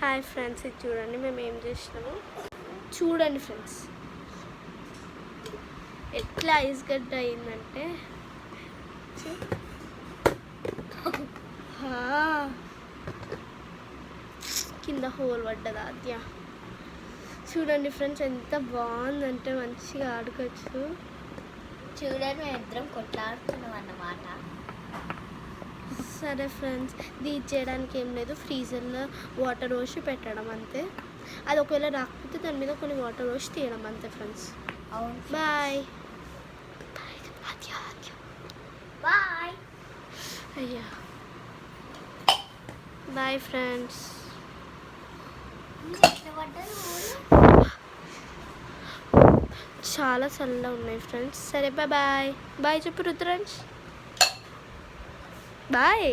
Hi friends, ఇది చూడండి మేము ఏం చేసినాము. చూడండి ఫ్రెండ్స్, ఎట్లా ఐస్ గడ్డ అయిందంటే కింద హోల్ పడ్డదా అద్యా. చూడండి ఫ్రెండ్స్, ఎంత బాగుందంటే మంచిగా ఆడుకోవచ్చు. చూడండి, మేము ఇద్దరం కొట్లాడుతున్నాం అన్నమాట. సరే ఫ్రెండ్స్, ఇది చేయడానికి ఏం లేదు, ఫ్రీజర్లో వాటర్ పోసి పెట్టడం అంతే. అది ఒకవేళ రాకపోతే దాని మీద కొన్ని వాటర్ పోసి తీయడం అంతే ఫ్రెండ్స్. అవును, బాయ్ బాయ్. అయ్యా బాయ్ ఫ్రెండ్స్. చాలా చల్లగా ఉన్నాయి ఫ్రెండ్స్. సరే బాయ్ బాయ్ బాయ్ చెప్పు రుద్రాంశ్. బాయ్.